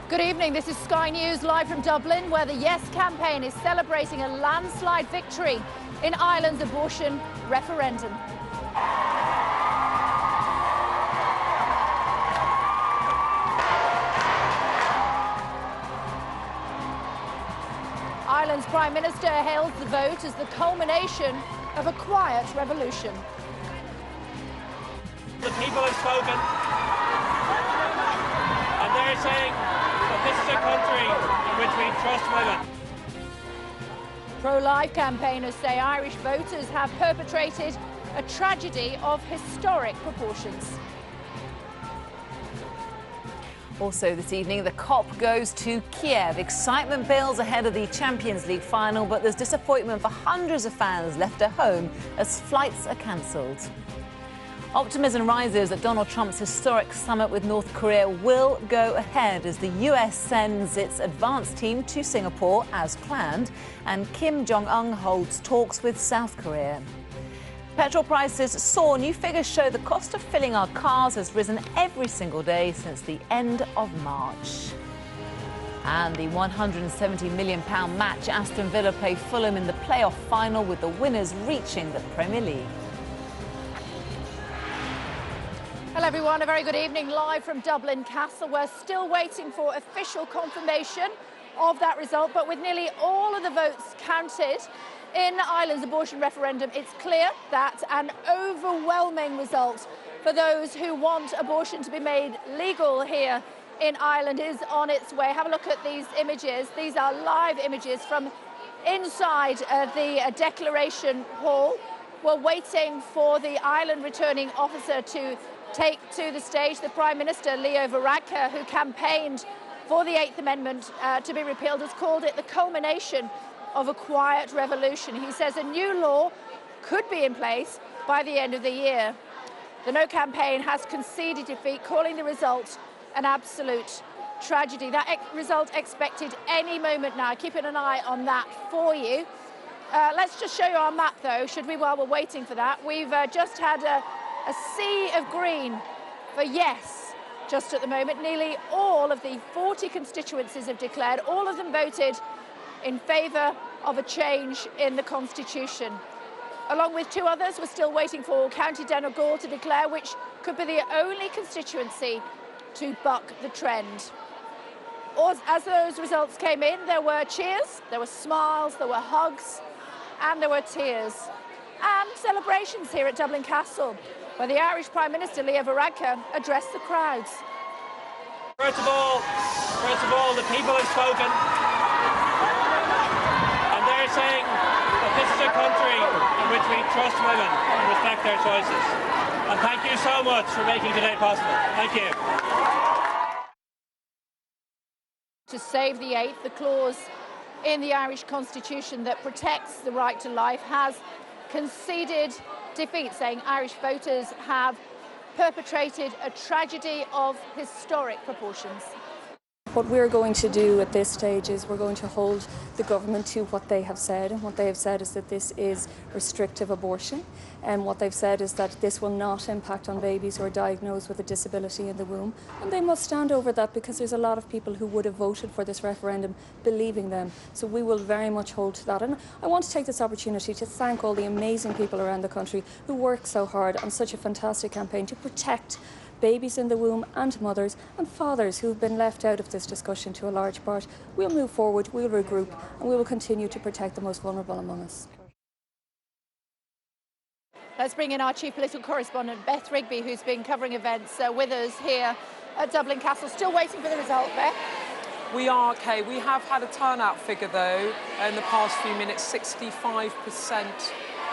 Good evening, this is Sky News live from Dublin, where the Yes campaign is celebrating a landslide victory in Ireland's abortion referendum. Ireland's Prime Minister hails the vote as the culmination of a quiet revolution. The people have spoken, and they're saying that this is a country in which we trust women. Pro-life campaigners say Irish voters have perpetrated a tragedy of historic proportions. Also this evening, the COP goes to Kiev. Excitement builds ahead of the Champions League final, but there's disappointment for hundreds of fans left at home as flights are cancelled. Optimism rises that Donald Trump's historic summit with North Korea will go ahead as the US sends its advance team to Singapore as planned, and Kim Jong-un holds talks with South Korea. Petrol prices soar. New figures show the cost of filling our cars has risen every single day since the end of March. And the £170 million match, Aston Villa play Fulham in the playoff final, with the winners reaching the Premier League. Hello everyone, a very good evening live from Dublin Castle. We're still waiting for official confirmation of that result, but with nearly all of the votes counted in Ireland's abortion referendum, it's clear that an overwhelming result for those who want abortion to be made legal here in Ireland is on its way. Have a look at these images. These are live images from inside the Declaration Hall. We're waiting for the Ireland returning officer to take to the stage. The Prime Minister, Leo Varadkar, who campaigned for the 8th Amendment to be repealed, has called it the culmination of a quiet revolution. He says a new law could be in place by the end of the year. The No campaign has conceded defeat, calling the result an absolute tragedy. That result expected any moment now. Keeping an eye on that for you. Let's just show you our map, though, should we, while we're waiting for that. We've just had a sea of green for yes just at the moment. Nearly all of the 40 constituencies have declared. All of them voted in favour of a change in the Constitution. Along with two others, we're still waiting for County Donegal to declare, which could be the only constituency to buck the trend. As those results came in, there were cheers, there were smiles, there were hugs, and there were tears. And celebrations here at Dublin Castle, where the Irish Prime Minister, Leo Varadkar, addressed the crowds. First of all, the people have spoken, and they're saying that this is a country in which we trust women and respect their choices. And thank you so much for making today possible. Thank you. To save the 8th, the clause in the Irish Constitution that protects the right to life has conceded defeat, saying Irish voters have perpetrated a tragedy of historic proportions. What we're going to do at this stage is we're going to hold the government to what they have said, and what they have said is that this is restrictive abortion, and what they've said is that this will not impact on babies who are diagnosed with a disability in the womb, and they must stand over that, because there's a lot of people who would have voted for this referendum believing them. So we will very much hold to that, and I want to take this opportunity to thank all the amazing people around the country who work so hard on such a fantastic campaign to protect babies in the womb and mothers and fathers who've been left out of this discussion to a large part. We'll move forward, we'll regroup, and we will continue to protect the most vulnerable among us. Let's bring in our chief political correspondent, Beth Rigby, who's been covering events with us here at Dublin Castle. Still waiting for the result, Beth. We are, Kay. We have had a turnout figure, though, in the past few minutes. 65%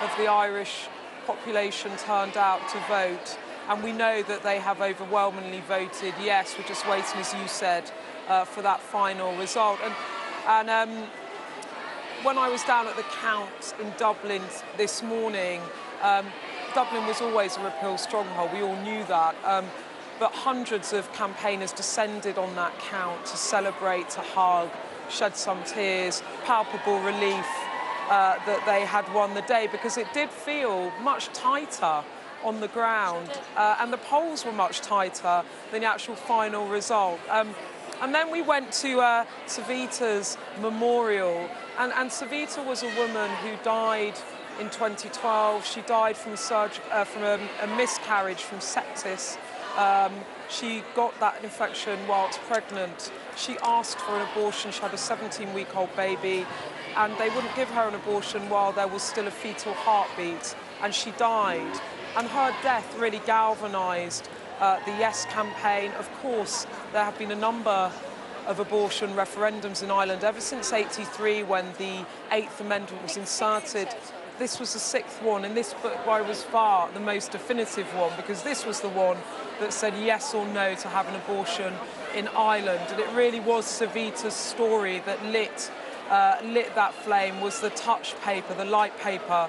of the Irish population turned out to vote. And we know that they have overwhelmingly voted yes. We're just waiting, as you said, for that final result. And when I was down at the count in Dublin this morning, Dublin was always a repeal stronghold. We all knew that. But hundreds of campaigners descended on that count to celebrate, to hug, shed some tears, palpable relief that they had won the day, because it did feel much tighter on the ground, and the polls were much tighter than the actual final result. And then we went to Savita's memorial, and Savita was a woman who died in 2012. She died from a miscarriage, from sepsis. She got that infection whilst pregnant. She asked for an abortion. She had a 17-week-old baby, and they wouldn't give her an abortion while there was still a fetal heartbeat, and she died. And her death really galvanised the Yes campaign. Of course, there have been a number of abortion referendums in Ireland ever since '83, when the 8th Amendment was inserted. This was the 6th one, and this was far the most definitive one, because this was the one that said yes or no to have an abortion in Ireland. And it really was Savita's story that lit that flame, was the touch paper, the light paper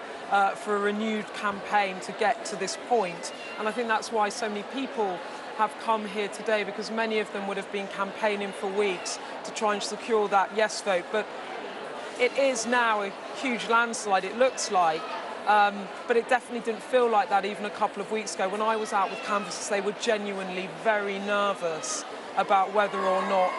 for a renewed campaign to get to this point. And I think that's why so many people have come here today, because many of them would have been campaigning for weeks to try and secure that yes vote. But it is now a huge landslide, it looks like, but it definitely didn't feel like that even a couple of weeks ago. When I was out with canvassers, they were genuinely very nervous about whether or not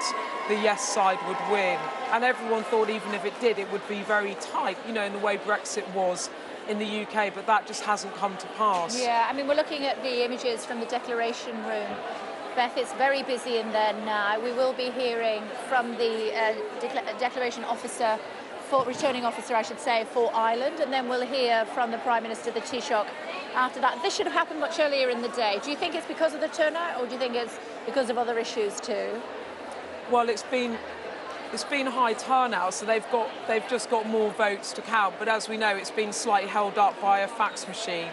the yes side would win. And everyone thought even if it did, it would be very tight, you know, in the way Brexit was in the UK, but that just hasn't come to pass. Yeah, I mean, we're looking at the images from the declaration room. Beth, it's very busy in there now. We will be hearing from the declaration officer, returning officer, I should say, for Ireland, and then we'll hear from the Prime Minister, the Taoiseach, after that. This should have happened much earlier in the day. Do you think it's because of the turnout, or do you think it's because of other issues too? Well, it's been high turnout, so they've just got more votes to count. But as we know, it's been slightly held up by a fax machine.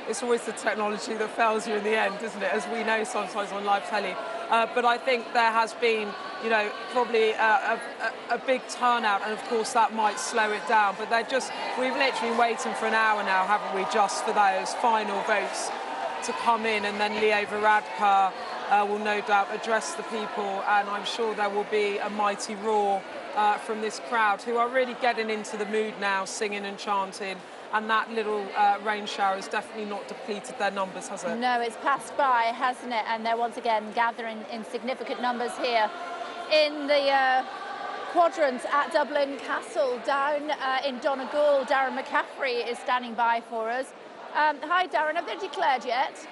It's always the technology that fails you in the end, isn't it? As we know sometimes on live telly. But I think there has been, you know, probably a big turnout, and of course that might slow it down. But we've literally been waiting for an hour now, haven't we, just for those final votes to come in, and then Leo Varadkar will no doubt address the people, and I'm sure there will be a mighty roar from this crowd, who are really getting into the mood now, singing and chanting. And that little rain shower has definitely not depleted their numbers, has it? No, it's passed by, hasn't it? And they're once again gathering in significant numbers here in the quadrants at Dublin Castle. Down in Donegal, Darren McCaffrey is standing by for us. Hi, Darren. Have they declared yet?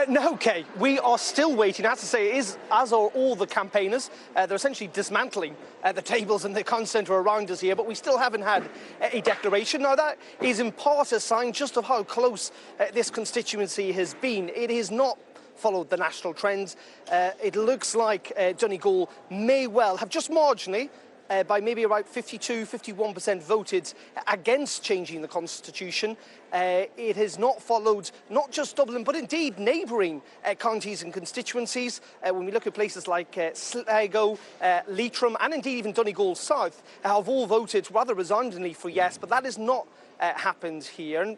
No, Kay, we are still waiting. I have to say, as are all the campaigners. They're essentially dismantling the tables and the concentre around us here, but we still haven't had a declaration. Now, that is in part a sign just of how close this constituency has been. It has not followed the national trends. It looks like Donegal may well have just marginally, by maybe about 52–51% voted against changing the constitution. It has not followed not just Dublin, but indeed neighbouring counties and constituencies. When we look at places like Sligo, Leitrim, and indeed even Donegal South, have all voted rather resoundingly for yes, but that has not happened here. And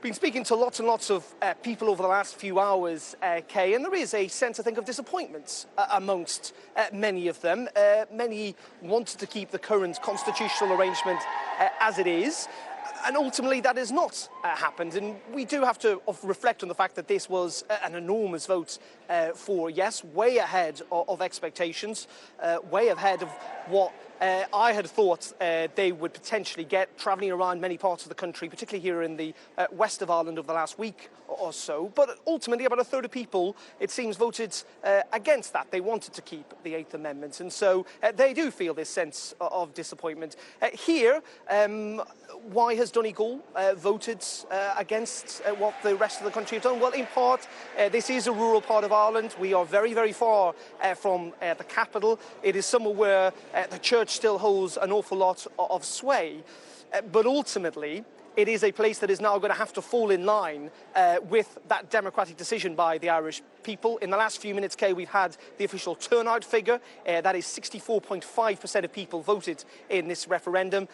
been speaking to lots and lots of people over the last few hours, Kay, and there is a sense, I think, of disappointment amongst many of them. Many wanted to keep the current constitutional arrangement as it is, and ultimately that has not happened. And we do have to reflect on the fact that this was an enormous vote for yes, way ahead of expectations, way ahead of what I had thought they would potentially get, travelling around many parts of the country, particularly here in the west of Ireland over the last week or so. But ultimately, about a third of people, it seems, voted against that. They wanted to keep the 8th Amendment. And so they do feel this sense of disappointment. Here, why has Donegal voted against what the rest of the country have done? Well, in part, this is a rural part of Ireland. We are very, very far from the capital. It is somewhere where the church still holds an awful lot of sway. But ultimately, it is a place that is now going to have to fall in line with that democratic decision by the Irish people. In the last few minutes, Kay, we've had the official turnout figure. That is 64.5% of people voted in this referendum.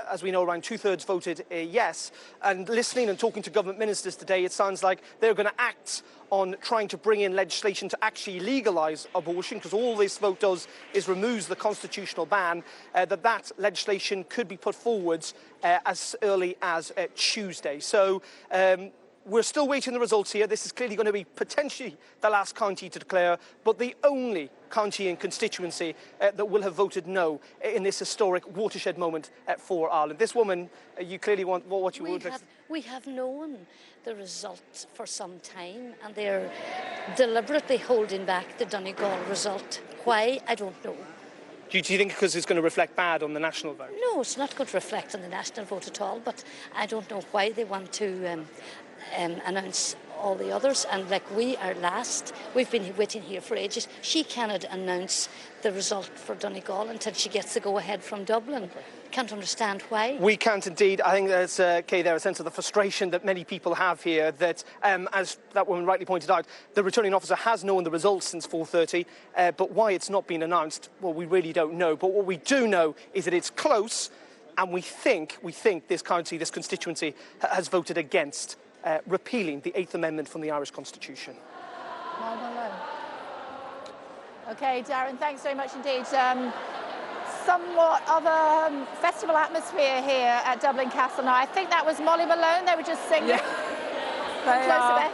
As we know, around two-thirds voted yes. And listening and talking to government ministers today, it sounds like they're going to act on trying to bring in legislation to actually legalise abortion, because all this vote does is removes the constitutional ban, that legislation could be put forwards as early as Tuesday. So we're still waiting the results here. This is clearly going to be potentially the last county to declare, but the only county and constituency that will have voted no in this historic watershed moment for Ireland. This woman, you clearly want what you would. We have known the result for some time, and they're deliberately holding back the Donegal result. Why? I don't know. Do you think because it's going to reflect bad on the national vote? No, it's not going to reflect on the national vote at all, but I don't know why they want to announce all the others. And like, we are last. We've been waiting here for ages. She cannot announce the result for Donegal until she gets the go-ahead from Dublin. Can't understand why. We can't indeed. I think there's, Kay, there a sense of the frustration that many people have here that, as that woman rightly pointed out, the returning officer has known the results since 4:30, but why it's not been announced, well, we really don't know. But what we do know is that it's close, and we think this county, this constituency, has voted against repealing the 8th Amendment from the Irish Constitution. OK, Darren, thanks very much indeed. Somewhat of a festival atmosphere here at Dublin Castle now. I think that was Molly Malone. They were just singing. Yeah. They are.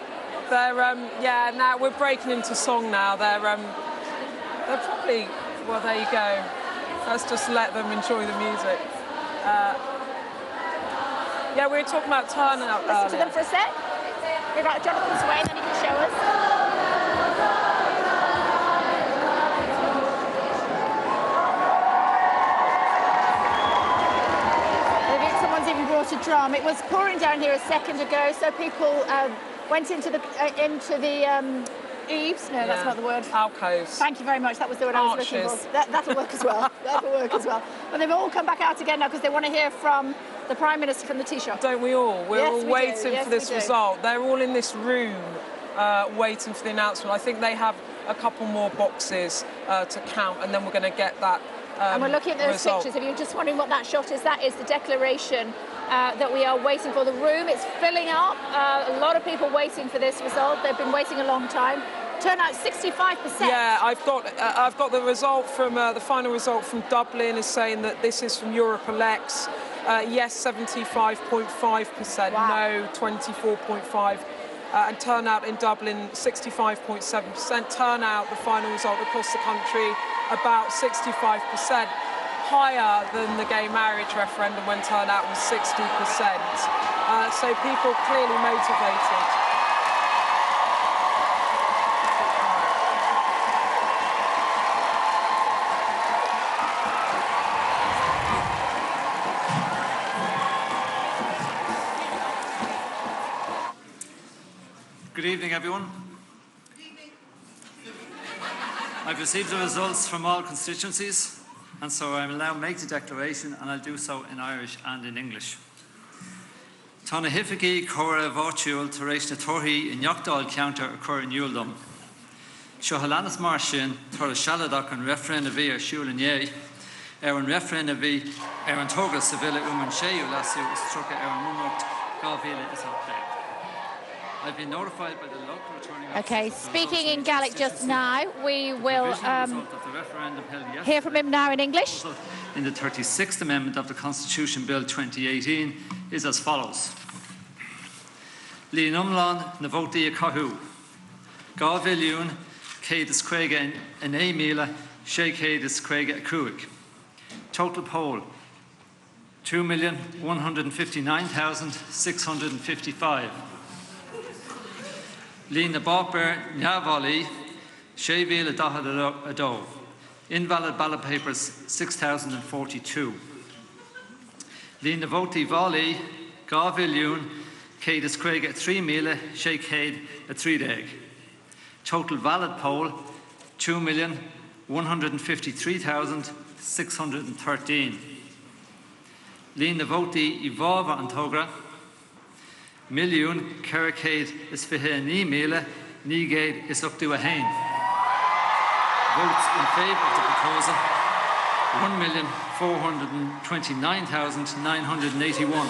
They're yeah. Now we're breaking into song now. They're probably, well, there you go. Let's just let them enjoy the music. Yeah, we were talking about turnout earlier. Listen to them for a sec. We've got Jonathan's way, then he can show us. Even brought a drum. It was pouring down here a second ago, so people went into the eaves. No, that's not the word. Alcoves. Thank you very much. That was the word I was looking for. That'll work as well. That'll work as well. But they've all come back out again now because they want to hear from the Prime Minister from the Taoiseach. Don't we all? We're all waiting for this result. They're all in this room waiting for the announcement. I think they have a couple more boxes to count, and then we're going to get that. And we're looking at those result. pictures. If you're just wondering what that shot is, that is the declaration that we are waiting for. The room, it's filling up. A lot of people waiting for this result. They've been waiting a long time. Turnout 65%. Yeah, I've got the result from the final result from Dublin is saying that this is from Europe Elects. Yes, 75.5%. Wow. No, 24.5%. And turnout in Dublin, 65.7%. Turnout, the final result across the country, about 65%. Higher than the gay marriage referendum when turnout was 60%. So people clearly motivated. Good evening, everyone. I've received the results from all constituencies, and so I will now make the declaration, and I'll do so in Irish and in English. Tána hifigi cora vortual taréis na torhi in Yochdal counter occur in Yuldum. Shohalanas Marshin, Tora Shaladak and Referendum V. Shulanye, Aaron Referendum V. Aaron Toga Sevilla Uman Sheyu Lasu Struka Aaron Mumukt Gavila is up there. I've been notified by the local returning officer. OK, speaking in Gaelic just now, we will hear from him now in English. In the 36th Amendment of the Constitution Bill 2018 is as follows. Líon umlán na vótaí a cathú. Gá bhiliún céad is cúige in 1,600,000 is cúige a cúig. Total poll 2,159,655. Líon na bápar neamhálaí 6,000 Invalid ballot papers 6,042. Líon na vótaí bhálaí 2,000,000 céad is cúige 3,630. Total valid poll 2,153,613. Líon na vótaí I bhábha an tógra 1,000,000 is 29,000 is up to a hain. Votes in favour of the proposal 1,429,981.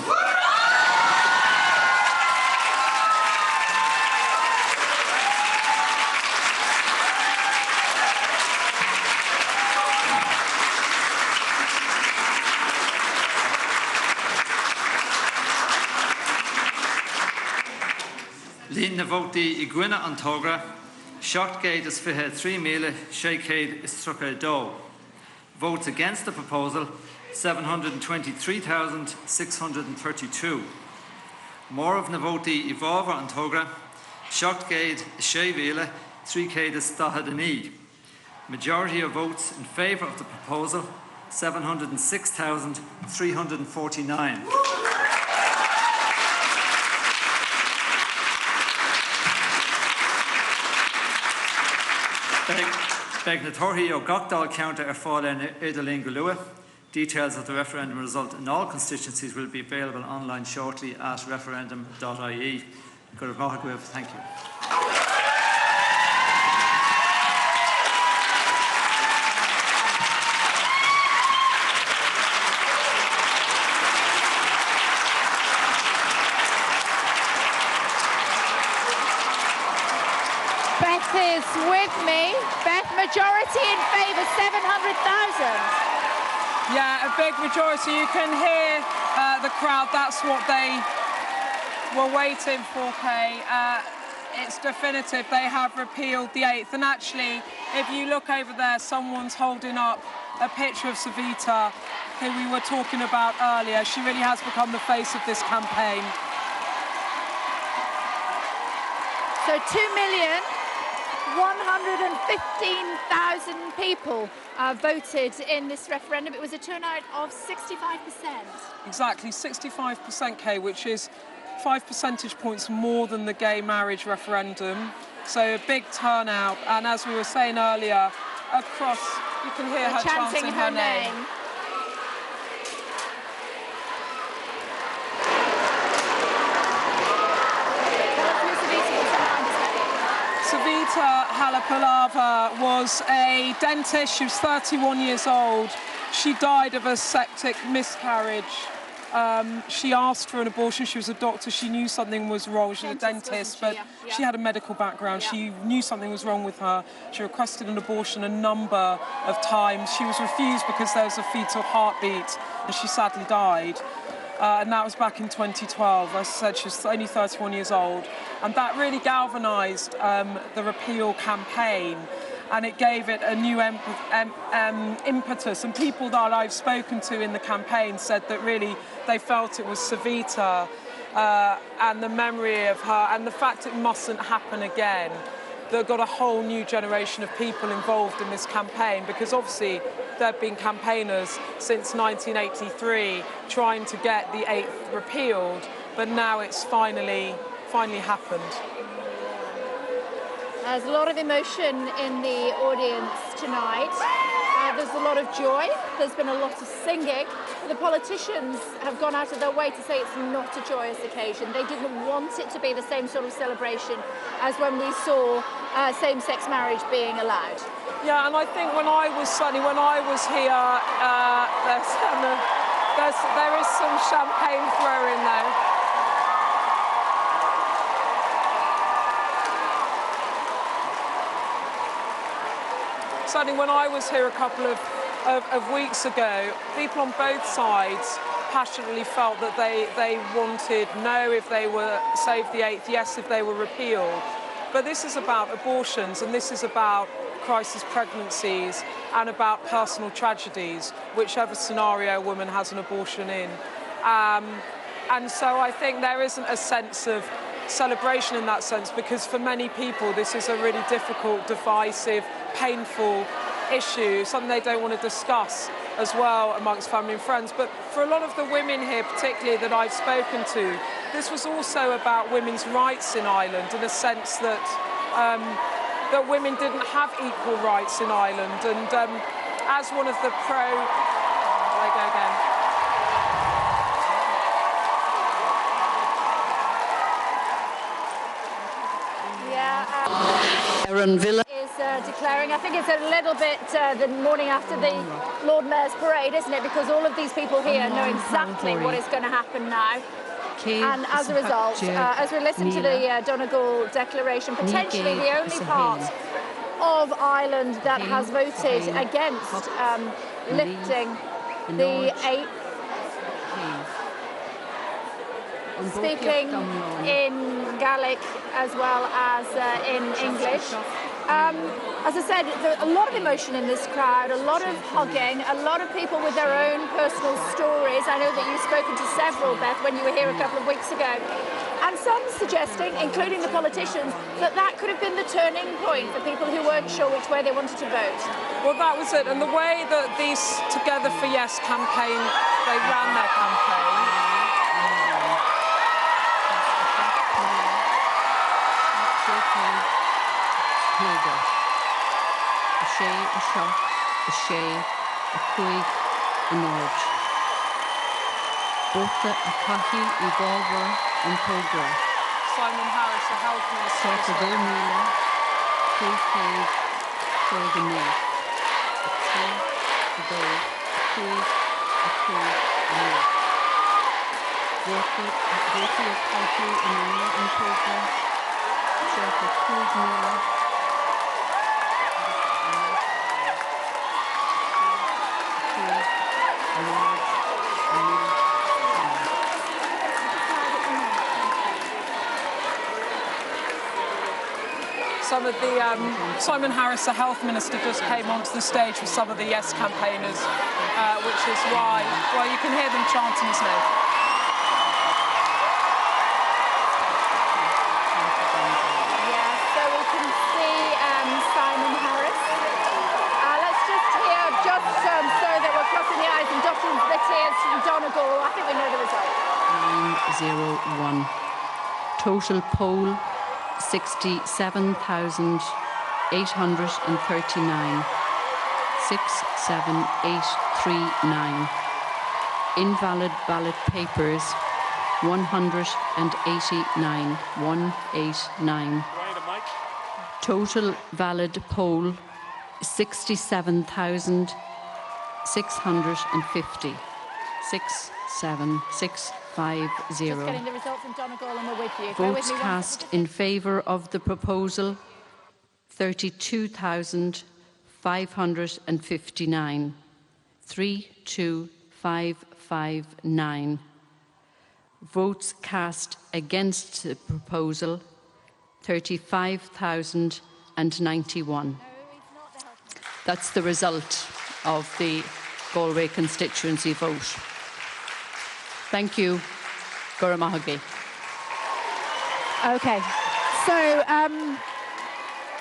Sin na vótaí I gcuine an tógra, 723 míle 632. Votes against the proposal, 723,632. More of na vótaí I bhábhar an tógra, 706 míle 349. Majority of votes in favour of the proposal, 706,349. Beg na torthaí ó gach counter fáil ar Idirlín go luath. Details of the referendum result in all constituencies will be available online shortly at referendum.ie. Thank you. Beth is with me. Beth, majority in favour, 700,000. Yeah, a big majority. You can hear the crowd. That's what they were waiting for, Kay. It's definitive. They have repealed the 8th. And actually, if you look over there, someone's holding up a picture of Savita, who we were talking about earlier. She really has become the face of this campaign. So 2,115,000 people voted in this referendum. It was a turnout of 65%. Exactly, 65%, Kay, which is 5 percentage points more than the gay marriage referendum. So a big turnout. And as we were saying earlier, across, you can hear her chanting her name. Savita Halapalava was a dentist. She was 31 years old. She died of a septic miscarriage. She asked for an abortion. She was a doctor. She knew something was wrong. She was a dentist, but she had a medical background. She knew something was wrong with her. She requested an abortion a number of times. She was refused because there was a fetal heartbeat, and she sadly died. And that was back in 2012. As I said, she was only 31 years old. And that really galvanised the repeal campaign, and it gave it a new impetus. And people that I've spoken to in the campaign said that really they felt it was Savita and the memory of her and the fact it mustn't happen again that got a whole new generation of people involved in this campaign, because obviously there have been campaigners since 1983 trying to get the 8th repealed, but now it's finally happened. There's a lot of emotion in the audience tonight. There's a lot of joy. There's been a lot of singing. The politicians have gone out of their way to say it's not a joyous occasion. They didn't want it to be the same sort of celebration as when we saw same-sex marriage being allowed. Yeah, and I think when I was here, there is some champagne throwing though. Certainly when I was here a couple of weeks ago, people on both sides passionately felt that they wanted no if they were save the 8th, yes if they were repealed. But this is about abortions, and this is about crisis pregnancies and about personal tragedies, whichever scenario a woman has an abortion in. And so I think there isn't a sense of celebration in that sense, because for many people this is a really difficult, divisive, painful issue, something they don't want to discuss as well amongst family and friends. But for a lot of the women here, particularly that I've spoken to, this was also about women's rights in Ireland, in a sense that that women didn't have equal rights in Ireland. And as one of the there I go again. Erin Villa is declaring, I think it's a little bit the morning after the Lord Mayor's parade, isn't it? Because all of these people here know exactly what is going to happen now. And as a result, as we listen to the Donegal Declaration, potentially the only part of Ireland that has voted against lifting the 8th speaking in Gaelic as well as in English. As I said, a lot of emotion in this crowd, a lot of hugging, a lot of people with their own personal stories. I know that you've spoken to several, Beth, when you were here a couple of weeks ago. And some suggesting, including the politicians, that that could have been the turning point for people who weren't sure which way they wanted to vote. Well, that was it. And the way that these Together for Yes campaign, they ran their campaign. Simon Harris, the health Some of the Simon Harris, the health minister, just came onto the stage with some of the Yes campaigners, which is why, well, you can hear them chanting his name. Yeah, so we can see Simon Harris. Let's just hear, just so that we're crossing the I's and dotting the T's from Donegal. I think we know the result. 901. Total poll 67,839. 67839. Invalid ballot papers 189. 189. Total valid poll 67,650. 67650. Just getting the result from Donegal and we're with you. Votes cast in favour of the proposal 32,559. 32559. Votes cast against the proposal 35,091. That's the result of the Galway constituency vote. Thank you. Gora Mahagi. OK. So,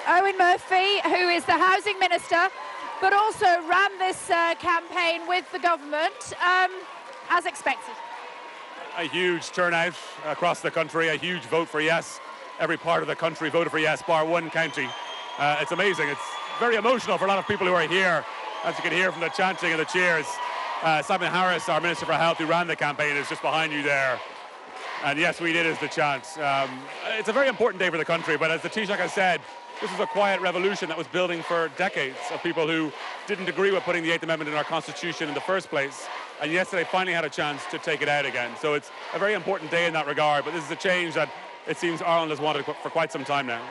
Owen Murphy, who is the Housing Minister, but also ran this campaign with the government, as expected. A huge turnout across the country, a huge vote for yes. Every part of the country voted for yes, bar one county. It's amazing. It's very emotional for a lot of people who are here, as you can hear from the chanting and the cheers. Simon Harris, our Minister for Health, who ran the campaign, is just behind you there. And yes, we did is the chant. It's a very important day for the country, but as the Taoiseach has said, this was a quiet revolution that was building for decades of people who didn't agree with putting the 8th Amendment in our Constitution in the first place. And yesterday finally had a chance to take it out again. So it's a very important day in that regard, but this is a change that it seems Ireland has wanted for quite some time now.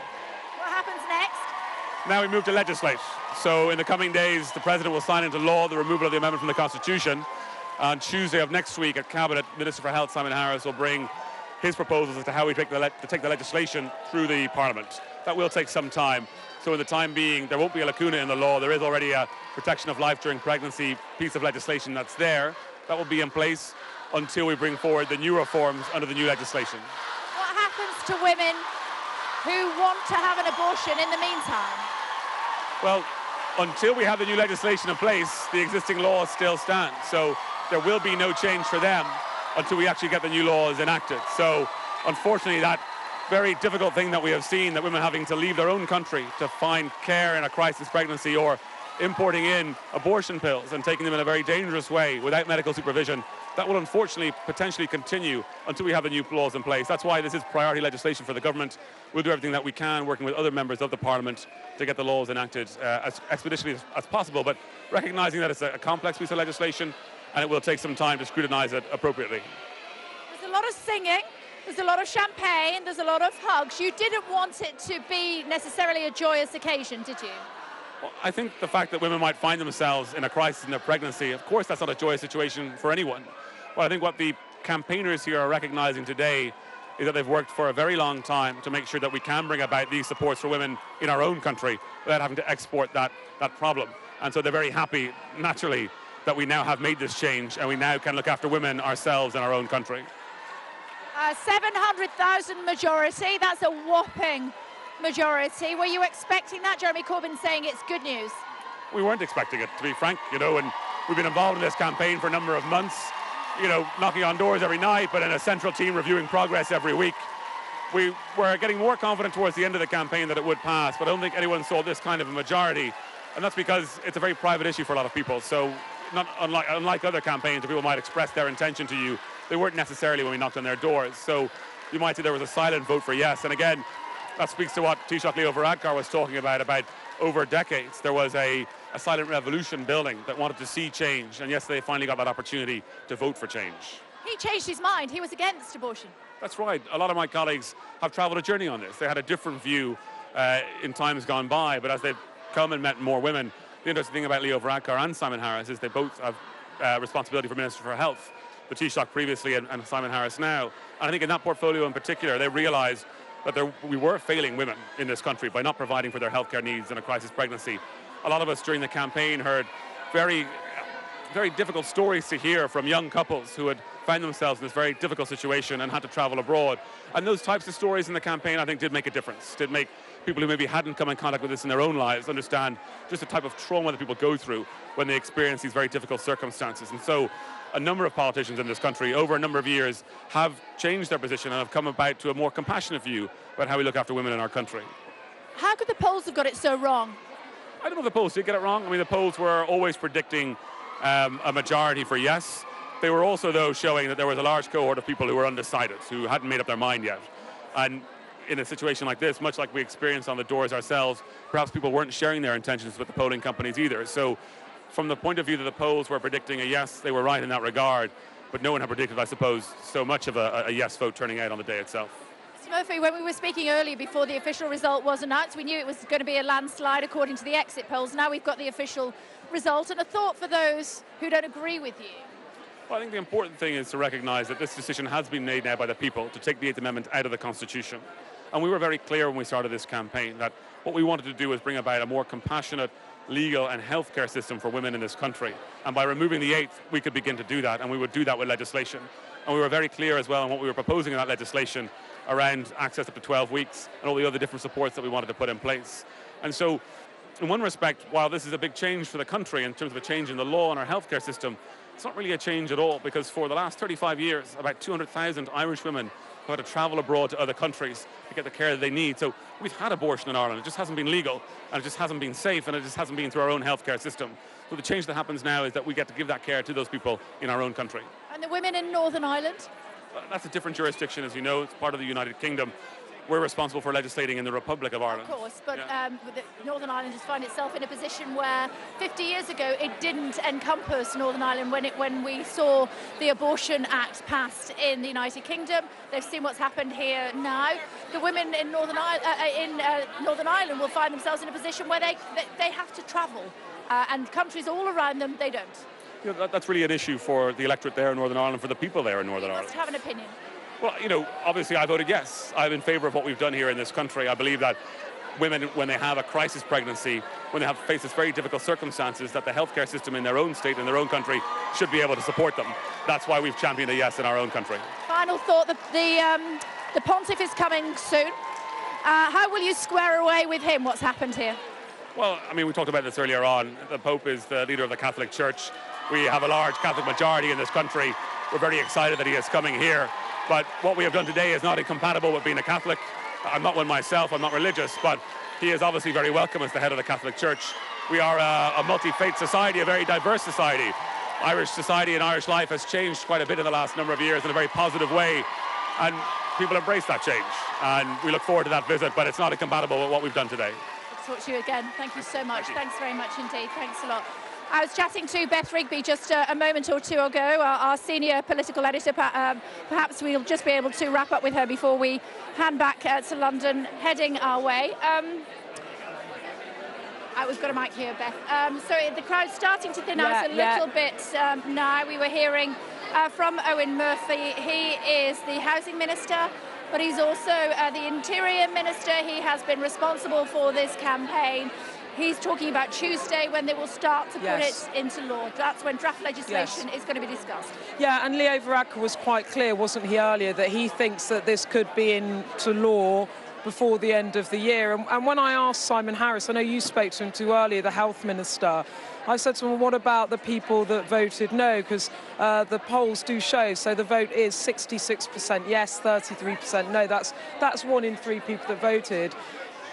What happens next? Now we move to legislate. So in the coming days, the President will sign into law the removal of the amendment from the Constitution. On Tuesday of next week at Cabinet, Minister for Health Simon Harris will bring his proposals as to how we take the legislation through the Parliament. That will take some time. So in the time being, there won't be a lacuna in the law. There is already a protection of life during pregnancy piece of legislation that's there. That will be in place until we bring forward the new reforms under the new legislation. What happens to women who want to have an abortion in the meantime? Well, until we have the new legislation in place, the existing laws still stand. So there will be no change for them until we actually get the new laws enacted. So unfortunately, that very difficult thing that we have seen, that women having to leave their own country to find care in a crisis pregnancy or importing in abortion pills and taking them in a very dangerous way without medical supervision, that will unfortunately potentially continue until we have the new laws in place. That's why this is priority legislation for the government. We'll do everything that we can, working with other members of the Parliament, to get the laws enacted as expeditiously as possible, but recognising that it's a complex piece of legislation and it will take some time to scrutinise it appropriately. There's a lot of singing, there's a lot of champagne, there's a lot of hugs. You didn't want it to be necessarily a joyous occasion, did you? Well, I think the fact that women might find themselves in a crisis in their pregnancy, of course that's not a joyous situation for anyone. But I think what the campaigners here are recognising today is that they've worked for a very long time to make sure that we can bring about these supports for women in our own country without having to export that problem. And so they're very happy, naturally, that we now have made this change and we now can look after women ourselves in our own country. 700,000 majority, that's a whopping majority. Were you expecting that? Jeremy Corbyn saying it's good news. We weren't expecting it, to be frank, and we've been involved in this campaign for a number of months, knocking on doors every night, but in a central team reviewing progress every week. We were getting more confident towards the end of the campaign that it would pass, but I don't think anyone saw this kind of a majority, and that's because it's a very private issue for a lot of people. So not unlike other campaigns where people might express their intention to you, they weren't necessarily when we knocked on their doors. So you might say there was a silent vote for yes, and again, that speaks to what Taoiseach Leo Varadkar was talking about over decades. There was a silent revolution building that wanted to see change, and yesterday finally got that opportunity to vote for change. He changed his mind. He was against abortion. That's right. A lot of my colleagues have travelled a journey on this. They had a different view in times gone by, but as they've come and met more women, the interesting thing about Leo Varadkar and Simon Harris is they both have responsibility for Minister for Health, the Taoiseach previously and Simon Harris now. And I think in that portfolio in particular, they realised that we were failing women in this country by not providing for their healthcare needs in a crisis pregnancy. A lot of us during the campaign heard very, very difficult stories to hear from young couples who had found themselves in this very difficult situation and had to travel abroad. And those types of stories in the campaign, I think, did make a difference, did make people who maybe hadn't come in contact with this in their own lives understand just the type of trauma that people go through when they experience these very difficult circumstances. And so a number of politicians in this country over a number of years have changed their position and have come about to a more compassionate view about how we look after women in our country. How could the polls have got it so wrong? I don't know if the polls did get it wrong. I mean, the polls were always predicting a majority for yes. They were also, though, showing that there was a large cohort of people who were undecided, who hadn't made up their mind yet. And in a situation like this, much like we experienced on the doors ourselves, perhaps people weren't sharing their intentions with the polling companies either. So from the point of view that the polls were predicting a yes, they were right in that regard. But no one had predicted, I suppose, so much of a yes vote turning out on the day itself. Mr. Murphy, when we were speaking earlier before the official result was announced, we knew it was going to be a landslide according to the exit polls. Now we've got the official result. And a thought for those who don't agree with you. Well, I think the important thing is to recognise that this decision has been made now by the people to take the 8th Amendment out of the Constitution. And we were very clear when we started this campaign that what we wanted to do was bring about a more compassionate legal and healthcare system for women in this country. And by removing the 8th, we could begin to do that, and we would do that with legislation. And we were very clear as well on what we were proposing in that legislation around access up to 12 weeks and all the other different supports that we wanted to put in place. And so, in one respect, while this is a big change for the country in terms of a change in the law and our healthcare system, it's not really a change at all, because for the last 35 years, about 200,000 Irish women have had to travel abroad to other countries to get the care that they need. So we've had abortion in Ireland. It just hasn't been legal, and it just hasn't been safe, and it just hasn't been through our own healthcare system. So the change that happens now is that we get to give that care to those people in our own country. And the women in Northern Ireland? That's a different jurisdiction, as you know. It's part of the United Kingdom. We're responsible for legislating in the Republic of Ireland. Of course, but Northern Ireland has found itself in a position where 50 years ago it didn't encompass Northern Ireland when we saw the Abortion Act passed in the United Kingdom. They've seen what's happened here now. The women in Northern Ireland will find themselves in a position where they have to travel, and countries all around them, they don't. You know, that's really an issue for the electorate there in Northern Ireland, for the people there in Northern Ireland. You must have an opinion. Well, you know, obviously I voted yes. I'm in favour of what we've done here in this country. I believe that women, when they have a crisis pregnancy, when they have faced this very difficult circumstances, that the healthcare system in their own state, in their own country, should be able to support them. That's why we've championed a yes in our own country. Final thought, the Pontiff is coming soon. How will you square away with him what's happened here? Well, I mean, we talked about this earlier on. The Pope is the leader of the Catholic Church. We have a large Catholic majority in this country. We're very excited that he is coming here. But what we have done today is not incompatible with being a Catholic. I'm not one myself, I'm not religious, but he is obviously very welcome as the head of the Catholic Church. We are a multi-faith society, a very diverse society. Irish society and Irish life has changed quite a bit in the last number of years in a very positive way, and people embrace that change. And we look forward to that visit, but it's not incompatible with what we've done today. Good to talk to you again. Thank you so much. Thanks very much indeed. Thanks a lot. I was chatting to Beth Rigby just a moment or two ago, our senior political editor. Perhaps we'll just be able to wrap up with her before we hand back to London, heading our way. We've got a mic here, Beth. So the crowd's starting to thin out a little bit now. We were hearing from Owen Murphy. He is the Housing Minister, but he's also the Interior Minister. He has been responsible for this campaign. He's talking about Tuesday when they will start to put it into law. That's when draft legislation is going to be discussed. Yeah, and Leo Varadkar was quite clear, wasn't he, earlier, that he thinks that this could be into law before the end of the year. And when I asked Simon Harris, I know you spoke to him too earlier, the Health Minister, I said to him, well, what about the people that voted no? Because the polls do show, so the vote is 66% yes, 33% no. That's 1 in 3 people that voted.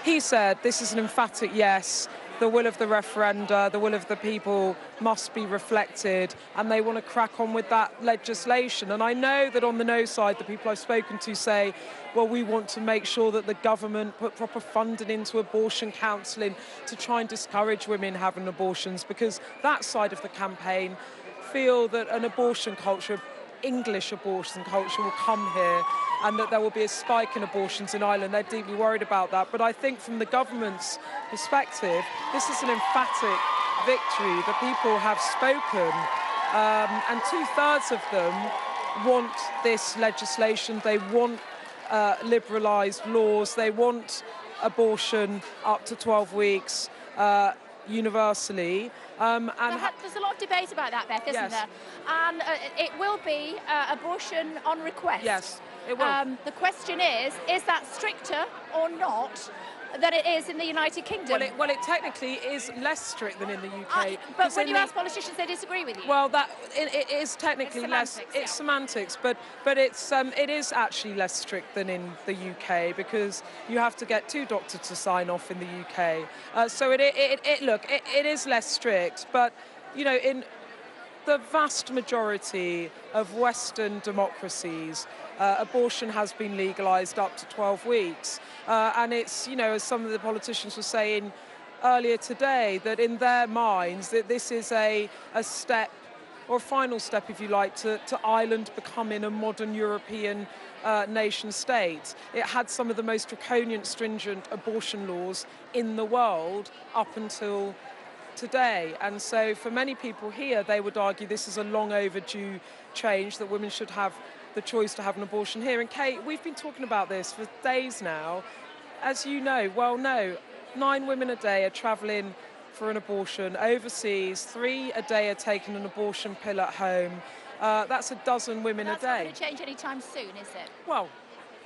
He said this is an emphatic yes. The will of the referenda, the will of the people must be reflected, and they want to crack on with that legislation. And I know that on the no side, the people I've spoken to say, well, we want to make sure that the government put proper funding into abortion counselling to try and discourage women having abortions, because that side of the campaign feel that an abortion culture, English abortion culture, will come here and that there will be a spike in abortions in Ireland. They're deeply worried about that. But I think from the government's perspective, this is an emphatic victory. The people have spoken, and 2/3 of them want this legislation. They want liberalised laws. They want abortion up to 12 weeks universally. There's a lot of debate about that, Beth, isn't there? And it will be abortion on request. Yes, it will. The question is that stricter or not than it is in the United Kingdom? Well, it technically is less strict than in the UK. But when you ask politicians, they disagree with you. Well, it is technically less. It's semantics, but it is actually less strict than in the UK, because you have to get 2 doctors to sign off in the UK. So it is less strict, but you know, in the vast majority of Western democracies, abortion has been legalised up to 12 weeks. And it's, you know, as some of the politicians were saying earlier today, that in their minds that this is a step, or a final step, if you like, to Ireland becoming a modern European nation state. It had some of the most draconian, stringent abortion laws in the world up until today. And so for many people here, they would argue this is a long overdue change, that women should have the choice to have an abortion here. And Kate, we've been talking about this for days now. As you know, 9 women a day are travelling for an abortion overseas, 3 a day are taking an abortion pill at home. That's a dozen women a day. That's not going to change anytime soon, is it? Well,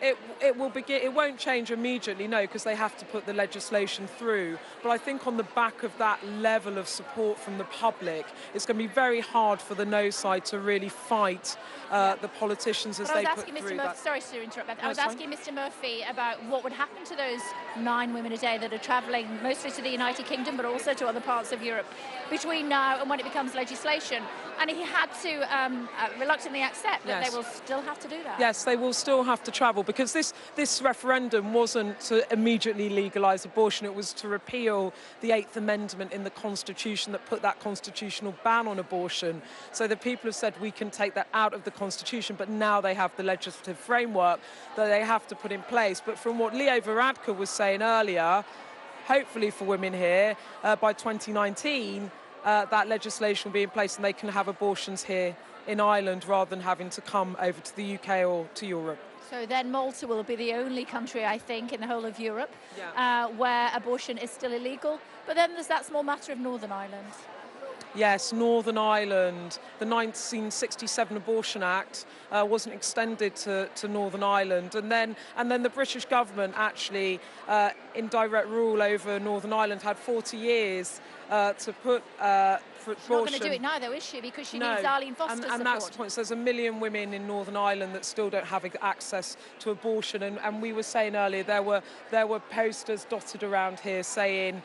it will begin. It won't change immediately, no, because they have to put the legislation through. But I think on the back of that level of support from the public, it's going to be very hard for the no side to really fight the politicians as they put through that. Sorry to interrupt, Beth. I was asking Mr. Murphy about what would happen to those 9 women a day that are travelling mostly to the United Kingdom, but also to other parts of Europe, between now and when it becomes legislation. And he had to reluctantly accept that they will still have to do that. Yes, they will still have to travel, because this referendum wasn't to immediately legalise abortion. It was to repeal the 8th Amendment in the Constitution that put that constitutional ban on abortion. So the people have said we can take that out of the Constitution, but now they have the legislative framework that they have to put in place. But from what Leo Varadkar was saying earlier, hopefully for women here, by 2019, that legislation will be in place and they can have abortions here in Ireland rather than having to come over to the UK or to Europe. So then Malta will be the only country, I think, in the whole of Europe where abortion is still illegal. But then there's that small matter of Northern Ireland. Yes, Northern Ireland. The 1967 Abortion Act wasn't extended to Northern Ireland, and then the British government actually, in direct rule over Northern Ireland, had 40 years to put for abortion. She's not going to do it now, though, is she? Because she needs Arlene Foster's support. And that's the point. So there's 1 million women in Northern Ireland that still don't have access to abortion. And we were saying earlier, there were posters dotted around here saying,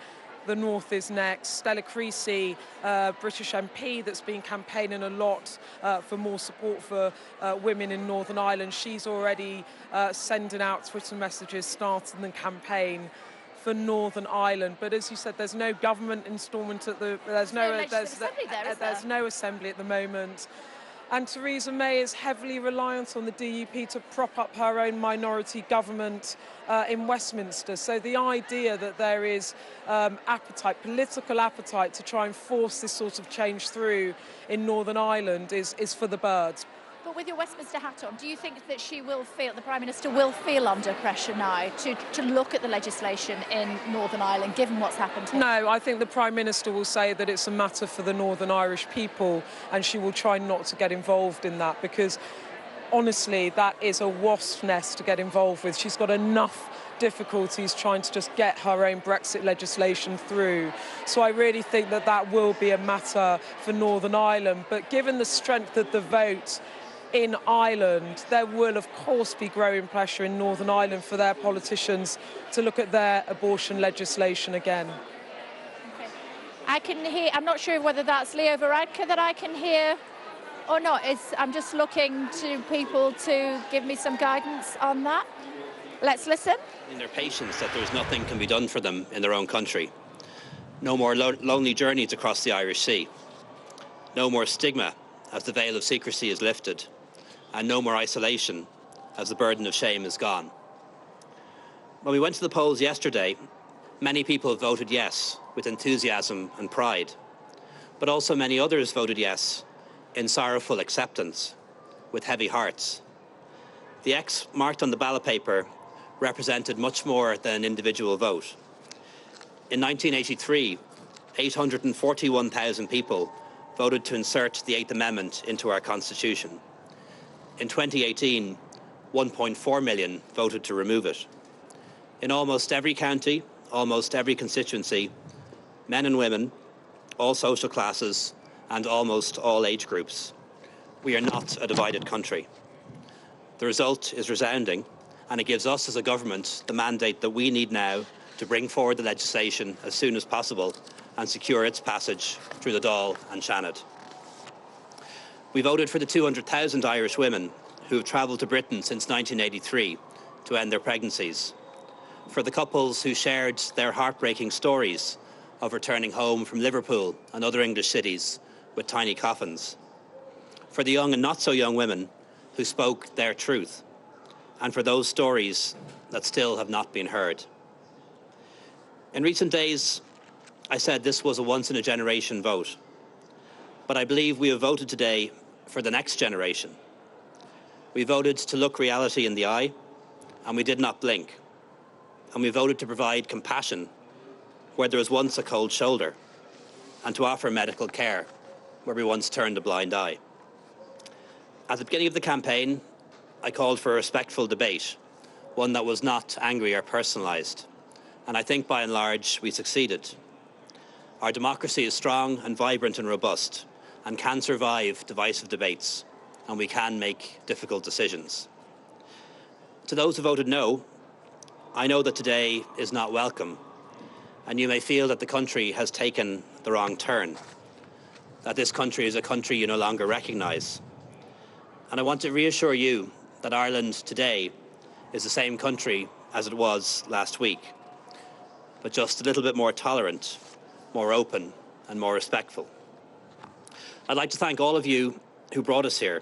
the North is next. Stella Creasy, British MP that's been campaigning a lot for more support for women in Northern Ireland. She's already sending out Twitter messages, starting the campaign for Northern Ireland. But as you said, there's no government instalment at the. There's no assembly at the moment. And Theresa May is heavily reliant on the DUP to prop up her own minority government in Westminster. So the idea that there is political appetite to try and force this sort of change through in Northern Ireland is for the birds. But with your Westminster hat on, do you think that the Prime Minister will feel under pressure now to look at the legislation in Northern Ireland, given what's happened here? No, I think the Prime Minister will say that it's a matter for the Northern Irish people, and she will try not to get involved in that, because honestly, that is a wasp's nest to get involved with. She's got enough difficulties trying to just get her own Brexit legislation through. So I really think that that will be a matter for Northern Ireland. But given the strength of the vote in Ireland, there will of course be growing pressure in Northern Ireland for their politicians to look at their abortion legislation again. Okay. I can hear, I'm not sure whether that's Leo Varadkar that I can hear or not. I'm just looking to people to give me some guidance on that. Let's listen. In their patience that there's nothing can be done for them in their own country. No more lonely journeys across the Irish Sea. No more stigma as the veil of secrecy is lifted. And no more isolation as the burden of shame is gone. When we went to the polls yesterday, many people voted yes with enthusiasm and pride, but also many others voted yes in sorrowful acceptance with heavy hearts. The X marked on the ballot paper represented much more than an individual vote. In 1983, 841,000 people voted to insert the 8th Amendment into our Constitution. In 2018, 1.4 million voted to remove it. In almost every county, almost every constituency, men and women, all social classes, and almost all age groups, we are not a divided country. The result is resounding, and it gives us as a government the mandate that we need now to bring forward the legislation as soon as possible and secure its passage through the Dáil and Seanad. We voted for the 200,000 Irish women who have travelled to Britain since 1983 to end their pregnancies, for the couples who shared their heartbreaking stories of returning home from Liverpool and other English cities with tiny coffins, for the young and not so young women who spoke their truth, and for those stories that still have not been heard. In recent days, I said this was a once-in-a-generation vote, but I believe we have voted today for the next generation. We voted to look reality in the eye, and we did not blink. And we voted to provide compassion where there was once a cold shoulder, and to offer medical care where we once turned a blind eye. At the beginning of the campaign, I called for a respectful debate, one that was not angry or personalised. And I think by and large we succeeded. Our democracy is strong and vibrant and robust, and can survive divisive debates, and we can make difficult decisions. To those who voted no, I know that today is not welcome, and you may feel that the country has taken the wrong turn, that this country is a country you no longer recognise. And I want to reassure you that Ireland today is the same country as it was last week, but just a little bit more tolerant, more open, and more respectful. I'd like to thank all of you who brought us here,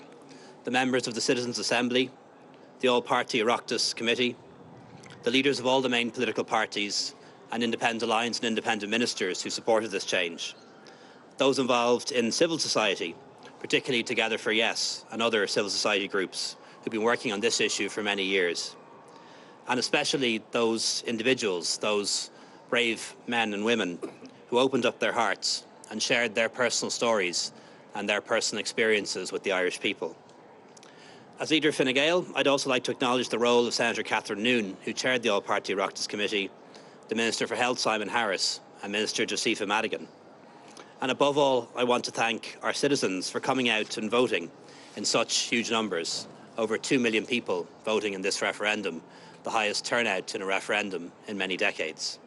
the members of the Citizens' Assembly, the All-Party Oireachtas Committee, the leaders of all the main political parties, and Independent Alliance and independent ministers who supported this change, those involved in civil society, particularly Together for Yes and other civil society groups who've been working on this issue for many years, and especially those individuals, those brave men and women who opened up their hearts and shared their personal stories and their personal experiences with the Irish people. As leader of Fine Gael, I'd also like to acknowledge the role of Senator Catherine Noone, who chaired the All-Party Oireachtas Committee, the Minister for Health Simon Harris, and Minister Josepha Madigan. And above all, I want to thank our citizens for coming out and voting in such huge numbers. Over 2 million people voting in this referendum, the highest turnout in a referendum in many decades.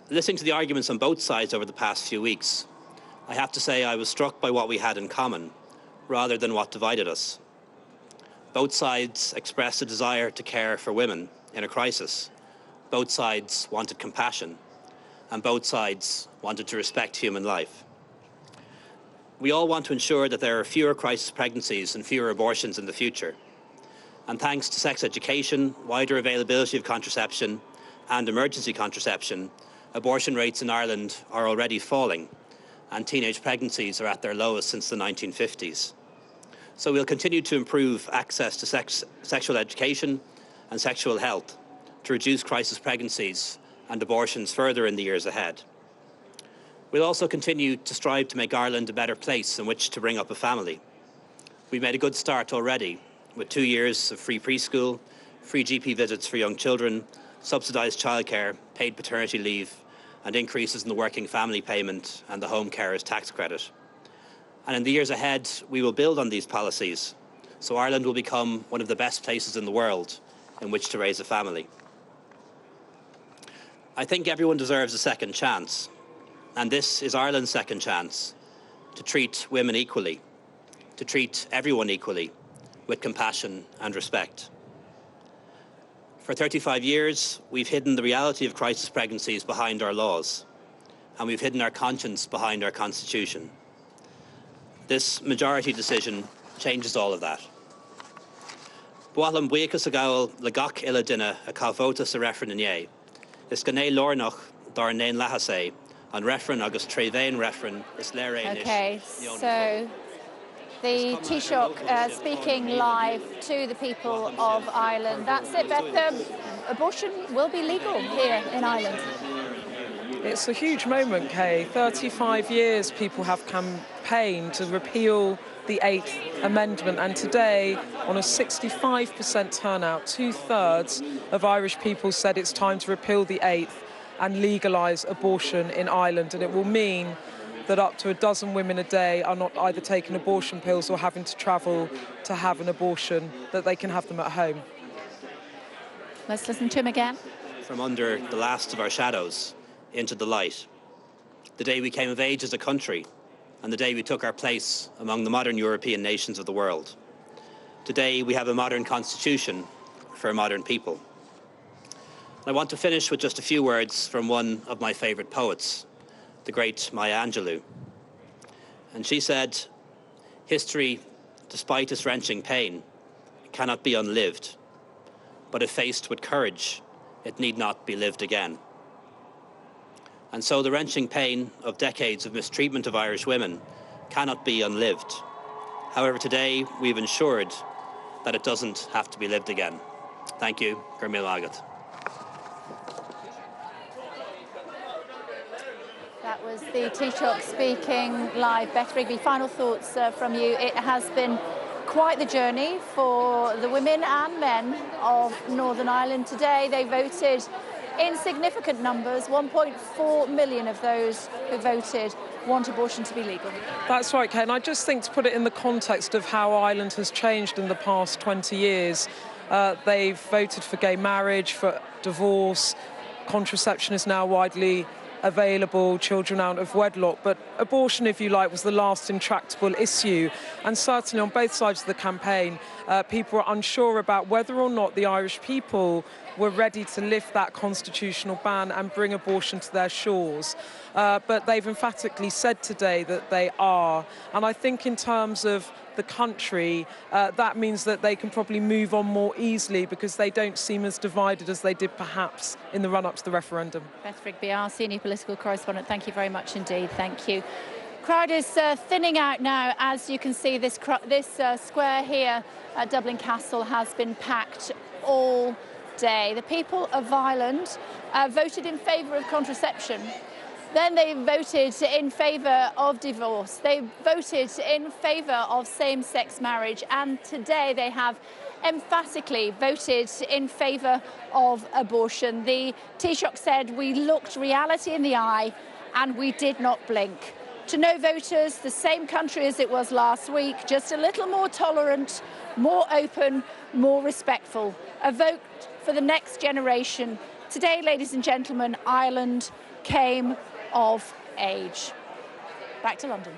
Listening to the arguments on both sides over the past few weeks, I have to say I was struck by what we had in common, rather than what divided us. Both sides expressed a desire to care for women in a crisis. Both sides wanted compassion, and both sides wanted to respect human life. We all want to ensure that there are fewer crisis pregnancies and fewer abortions in the future. And thanks to sex education, wider availability of contraception and emergency contraception, abortion rates in Ireland are already falling, and teenage pregnancies are at their lowest since the 1950s. So we'll continue to improve access to sexual education and sexual health to reduce crisis pregnancies and abortions further in the years ahead. We'll also continue to strive to make Ireland a better place in which to bring up a family. We've made a good start already, with 2 years of free preschool, free GP visits for young children, subsidised childcare, paid paternity leave, and increases in the working family payment and the home carers tax credit. And in the years ahead, we will build on these policies, so Ireland will become one of the best places in the world in which to raise a family. I think everyone deserves a second chance, and this is Ireland's second chance to treat women equally, to treat everyone equally, with compassion and respect. For 35 years, we've hidden the reality of crisis pregnancies behind our laws, and we've hidden our conscience behind our constitution. This majority decision changes all of that. Bhualam buíochas agáil le gach ile duine a cá sa referendum é, is go né lornach dar nain lehas é, an referendum agus tréimhéin referendum is léir é. Okay, so the Taoiseach speaking live to the people of Ireland. That's it, Beth. Abortion will be legal here in Ireland. It's a huge moment, Kay. 35 years people have campaigned to repeal the 8th Amendment, and today, on a 65% turnout, 2/3 of Irish people said it's time to repeal the 8th and legalise abortion in Ireland, and it will mean that up to a dozen women a day are not either taking abortion pills or having to travel to have an abortion, that they can have them at home. Let's listen to him again. From under the last of our shadows into the light. The day we came of age as a country, and the day we took our place among the modern European nations of the world. Today we have a modern constitution for a modern people. I want to finish with just a few words from one of my favourite poets, the great Maya Angelou. And she said, "History, despite its wrenching pain, cannot be unlived, but if faced with courage, it need not be lived again." And so the wrenching pain of decades of mistreatment of Irish women cannot be unlived. However, today we've ensured that it doesn't have to be lived again. Thank you. Gur míle agat. That was the Taoiseach speaking live. Beth Rigby, final thoughts from you. It has been quite the journey for the women and men of Northern Ireland. Today they voted in significant numbers. 1.4 million of those who voted want abortion to be legal. That's right, Ken. I just think, to put it in the context of how Ireland has changed in the past 20 years, they've voted for gay marriage, for divorce, contraception is now widely available, children out of wedlock, but abortion, if you like, was the last intractable issue. And certainly on both sides of the campaign, people were unsure about whether or not the Irish people were ready to lift that constitutional ban and bring abortion to their shores. But they've emphatically said today that they are. And I think in terms of the country, that means that they can probably move on more easily because they don't seem as divided as they did perhaps in the run-up to the referendum. Beth Rigby, our senior political correspondent, thank you very much indeed. Thank you. Crowd is thinning out now. As you can see, this square here at Dublin Castle has been packed all day. The people of Ireland voted in favour of contraception. Then they voted in favour of divorce. They voted in favour of same-sex marriage. And today they have emphatically voted in favour of abortion. The Taoiseach said, "We looked reality in the eye and we did not blink." To no voters, the same country as it was last week, just a little more tolerant, more open, more respectful. A vote for the next generation. Today, ladies and gentlemen, Ireland came of age. Back to London.